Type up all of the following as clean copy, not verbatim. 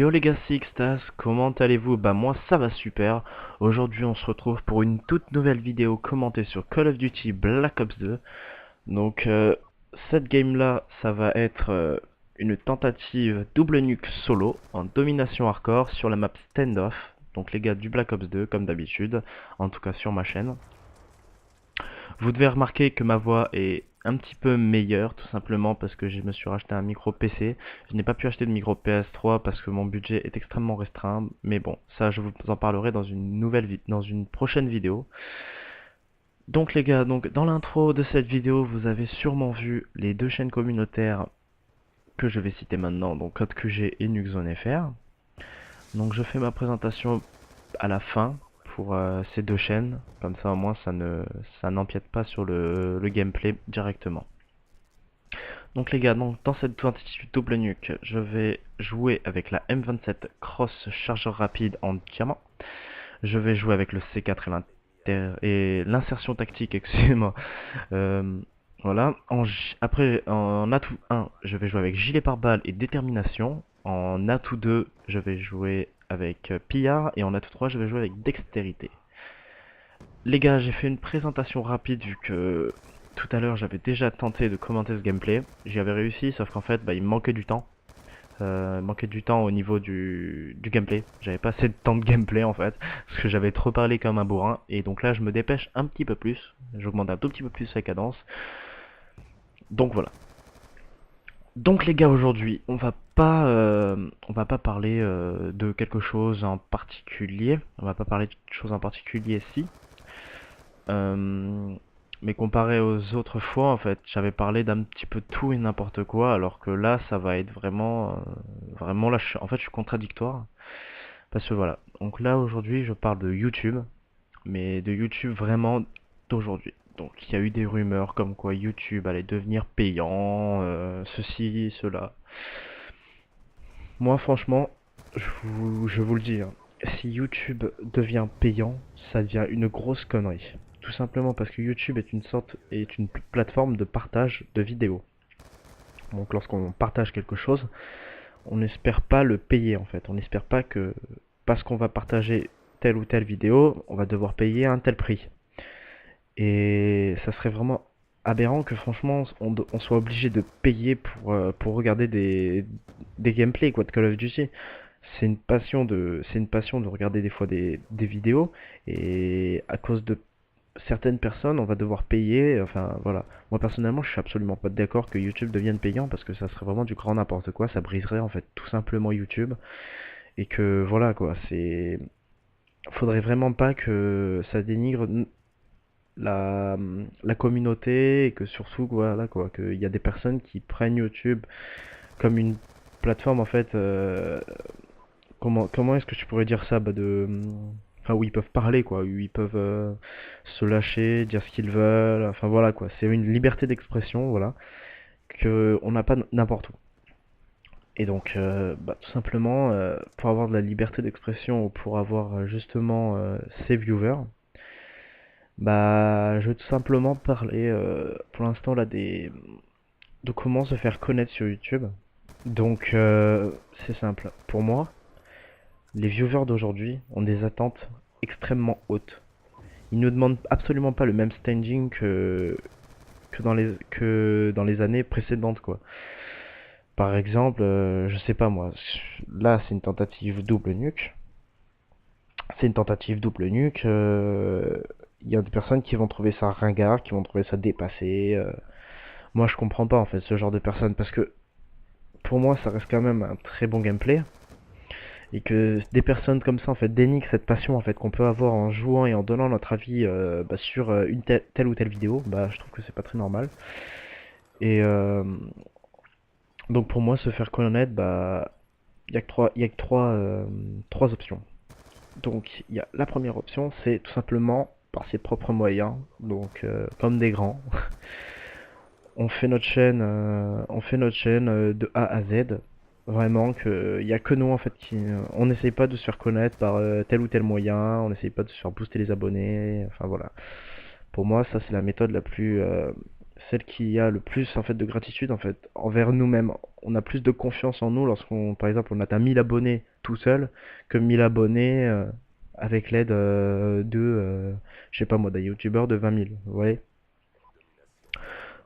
Yo les gars, c'est Xtas, comment allez-vous? Bah moi ça va super. Aujourd'hui on se retrouve pour une toute nouvelle vidéo commentée sur Call of Duty Black Ops 2. Donc cette game là, ça va être une tentative double nuke solo en domination hardcore sur la map Standoff. Donc les gars du Black Ops 2 comme d'habitude, en tout cas sur ma chaîne. Vous devez remarquer que ma voix est un petit peu meilleure, tout simplement parce que je me suis racheté un micro PC. Je n'ai pas pu acheter de micro PS3 parce que mon budget est extrêmement restreint. Mais bon, ça je vous en parlerai dans dans une prochaine vidéo. Donc les gars, donc dans l'intro de cette vidéo, vous avez sûrement vu les deux chaînes communautaires que je vais citer maintenant, donc CodeQG et NuxZoneFR. Donc je fais ma présentation à la fin pour ces deux chaînes, comme ça au moins ça n'empiète pas sur le gameplay directement. Donc les gars, donc, dans cette tentative double nuke, je vais jouer avec la M27 Cross chargeur rapide en diamant. Je vais jouer avec le C4 et l'insertion tactique, excusez-moi. Euh, voilà. Après, en atout 1, je vais jouer avec gilet pare-balles et détermination. En atout 2, je vais jouer avec pillard. Et en atout 3, je vais jouer avec dextérité. Les gars, j'ai fait une présentation rapide vu que tout à l'heure j'avais déjà tenté de commenter ce gameplay. J'y avais réussi, sauf qu'en fait bah, il me manquait du temps. Il manquait du temps au niveau du gameplay. J'avais pas assez de temps de gameplay en fait, parce que j'avais trop parlé comme un bourrin. Et donc là je me dépêche un petit peu plus. J'augmente un tout petit peu plus la cadence. Donc voilà. Donc les gars, aujourd'hui on va pas parler de quelque chose en particulier. On va pas parler de choses en particulier si. Euh, mais comparé aux autres fois, en fait, j'avais parlé d'un petit peu tout et n'importe quoi, alors que là, ça va être vraiment là, en fait, je suis contradictoire. Parce que voilà. Donc là, aujourd'hui, je parle de YouTube, mais de YouTube vraiment d'aujourd'hui. Donc, il y a eu des rumeurs comme quoi YouTube allait devenir payant, ceci, cela. Moi, franchement, je vous le dis, hein, si YouTube devient payant, ça devient une grosse connerie. Tout simplement parce que YouTube est une plateforme de partage de vidéos. Donc lorsqu'on partage quelque chose, on n'espère pas le payer en fait. On n'espère pas que parce qu'on va partager telle ou telle vidéo, on va devoir payer un tel prix. Et ça serait vraiment aberrant que franchement on soit obligé de payer pour regarder des gameplays quoi, de Call of Duty. C'est une passion de regarder des fois des vidéos et à cause de certaines personnes, on va devoir payer. Enfin voilà. Moi personnellement, je suis absolument pas d'accord que YouTube devienne payant parce que ça serait vraiment du grand n'importe quoi. Ça briserait en fait tout simplement YouTube et que voilà quoi. Faudrait vraiment pas que ça dénigre la, la communauté et que surtout voilà quoi, qu'il y a des personnes qui prennent YouTube comme une plateforme en fait. Comment est-ce que tu pourrais dire ça bah enfin où ils peuvent parler quoi, où ils peuvent se lâcher, dire ce qu'ils veulent, enfin voilà quoi, c'est une liberté d'expression voilà que on n'a pas n'importe où. Et donc bah, tout simplement pour avoir de la liberté d'expression ou pour avoir justement ses viewers, bah je vais tout simplement parler pour l'instant là des de comment se faire connaître sur YouTube. Donc c'est simple, pour moi les viewers d'aujourd'hui ont des attentes extrêmement hautes. Ils ne demandent absolument pas le même standing que dans les années précédentes, quoi. Par exemple, je sais pas moi, là c'est une tentative double nuke. C'est une tentative double nuke. Il y a des personnes qui vont trouver ça ringard, qui vont trouver ça dépassé. Moi je comprends pas en fait ce genre de personnes parce que pour moi ça reste quand même un très bon gameplay. Et que des personnes comme ça en fait dénigrent cette passion en fait qu'on peut avoir en jouant et en donnant notre avis bah, sur une telle ou telle vidéo, bah je trouve que c'est pas très normal. Et donc pour moi se faire connaître, bah il y a que trois options. Donc il y a la première option, c'est tout simplement par ses propres moyens, donc comme des grands. On fait notre chaîne de A à Z. Vraiment que il y a que nous en fait qui on n'essaye pas de se faire connaître par tel ou tel moyen, on n'essaye pas de se faire booster les abonnés, enfin voilà. Pour moi, ça c'est la méthode celle qui a le plus en fait de gratitude en fait envers nous-mêmes. On a plus de confiance en nous lorsqu'on, par exemple, on atteint 1000 abonnés tout seul que 1000 abonnés avec l'aide je sais pas moi, d'un youtubeur de 20 000, vous voyez.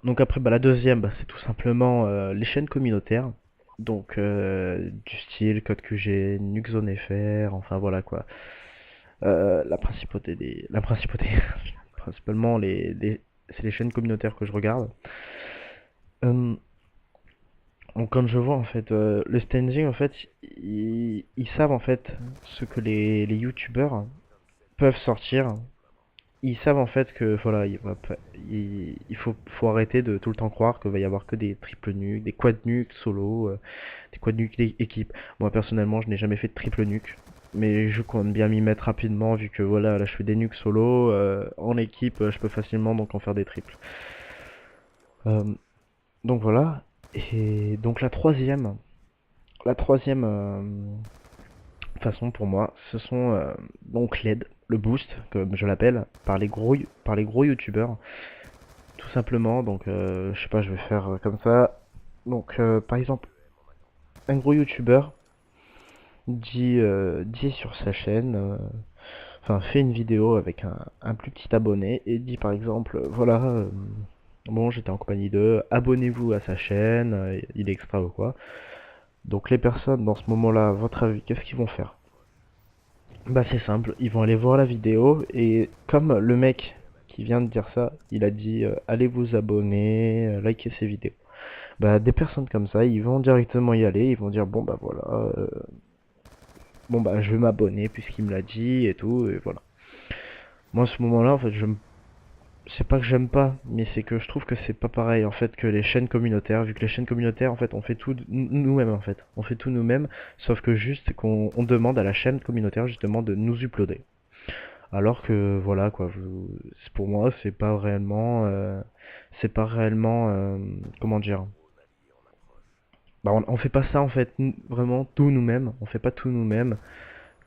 Donc après, bah, la deuxième, bah, c'est tout simplement les chaînes communautaires. Donc du style Code QG, Nuxzone FR, enfin voilà quoi. La principauté, principalement c'est les chaînes communautaires que je regarde. Euh, donc comme je vois en fait, le staging en fait, ils savent en fait ce que les youtubeurs peuvent sortir. Ils savent en fait que voilà, il faut arrêter de tout le temps croire qu'il va y avoir que des triple nuques, des quad nuques solo, des quad nuques équipe. Moi personnellement, je n'ai jamais fait de triple nuque, mais je compte bien m'y mettre rapidement vu que voilà, là je fais des nuques solo, en équipe, je peux facilement donc en faire des triples. Euh, donc voilà. Et donc la troisième façon pour moi, ce sont donc l'aide, le boost, comme je l'appelle, par les gros youtubeurs. Tout simplement, donc je sais pas, je vais faire comme ça. Donc par exemple, un gros youtubeur dit sur sa chaîne, enfin fait une vidéo avec un plus petit abonné et dit par exemple, voilà, bon j'étais en compagnie de, abonnez-vous à sa chaîne, il est extra ou quoi. Donc les personnes dans ce moment-là, à votre avis, qu'est-ce qu'ils vont faire? Bah c'est simple, ils vont aller voir la vidéo et comme le mec qui vient de dire ça, il a dit allez vous abonner, likez ces vidéos. Bah des personnes comme ça, ils vont directement y aller, ils vont dire bon bah voilà, bon bah je vais m'abonner puisqu'il me l'a dit et tout et voilà. Moi à ce moment-là en fait c'est pas que j'aime pas, mais c'est que je trouve que c'est pas pareil en fait que les chaînes communautaires, vu que les chaînes communautaires en fait on fait tout nous-mêmes en fait, on fait tout nous-mêmes, sauf que juste qu'on demande à la chaîne communautaire justement de nous uploader. Alors que voilà quoi, pour moi c'est pas réellement, comment dire, bah on fait pas ça en fait, vraiment tout nous-mêmes, on fait pas tout nous-mêmes.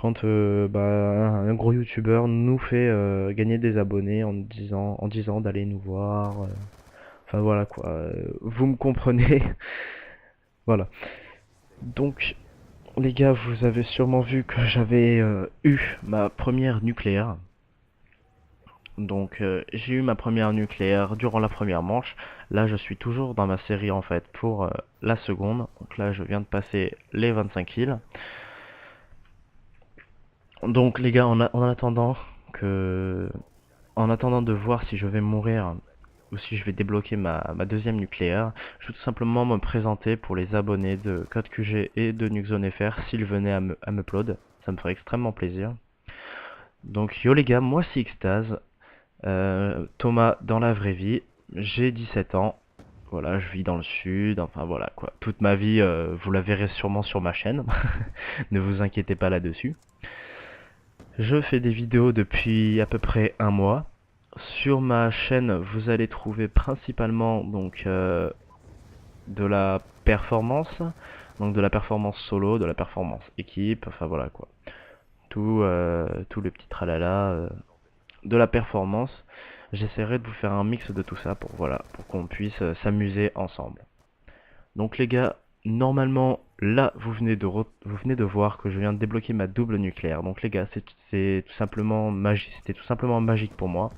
Quand bah, un gros youtubeur nous fait gagner des abonnés en disant d'aller nous voir, enfin voilà quoi, vous me comprenez, voilà. Donc les gars, vous avez sûrement vu que j'avais eu ma première nucléaire. Donc j'ai eu ma première nucléaire durant la première manche. Là je suis toujours dans ma série en fait pour la seconde. Donc là je viens de passer les 25 kills. Donc les gars que en attendant de voir si je vais mourir ou si je vais débloquer ma deuxième nucléaire, je vais tout simplement me présenter pour les abonnés de Code QG et de Nuxzone FR s'ils venaient à m'upload. Ça me ferait extrêmement plaisir. Donc yo les gars, moi c'est Xtase. Thomas dans la vraie vie, j'ai 17 ans, voilà, je vis dans le sud, enfin voilà quoi. Toute ma vie, vous la verrez sûrement sur ma chaîne, ne vous inquiétez pas là-dessus. Je fais des vidéos depuis à peu près un mois. Sur ma chaîne, vous allez trouver principalement donc de la performance, donc de la performance solo, de la performance équipe, enfin voilà quoi. Tout le petit tralala de la performance. J'essaierai de vous faire un mix de tout ça pour voilà, pour qu'on puisse s'amuser ensemble. Donc les gars, normalement là vous venez de voir que je viens de débloquer ma double nucléaire. Donc les gars, c'est tout simplement magique, c'était tout simplement magique pour moi.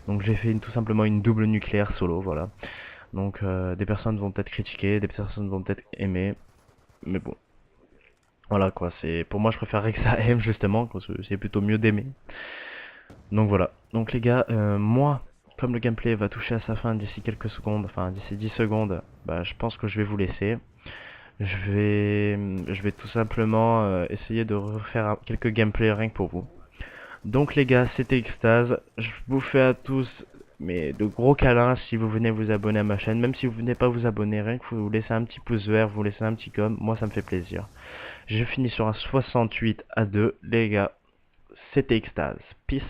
Donc j'ai fait tout simplement une double nucléaire solo, voilà. Donc des personnes vont peut-être critiquer, des personnes vont peut-être aimer, mais bon. Voilà quoi, c'est pour moi je préférerais que ça aime justement, parce que c'est plutôt mieux d'aimer. Donc voilà. Donc les gars, moi, comme le gameplay va toucher à sa fin d'ici quelques secondes, enfin d'ici 10 secondes, bah je pense que je vais vous laisser. Je vais tout simplement essayer de refaire quelques gameplays rien que pour vous. Donc les gars, c'était Xtase. Je vous fais à tous mais de gros câlins si vous venez vous abonner à ma chaîne. Même si vous venez pas vous abonner, rien que vous laissez un petit pouce vert, vous laissez un petit com, moi ça me fait plaisir. Je finis sur un 68 à 2, les gars. C'était Xtase. Peace.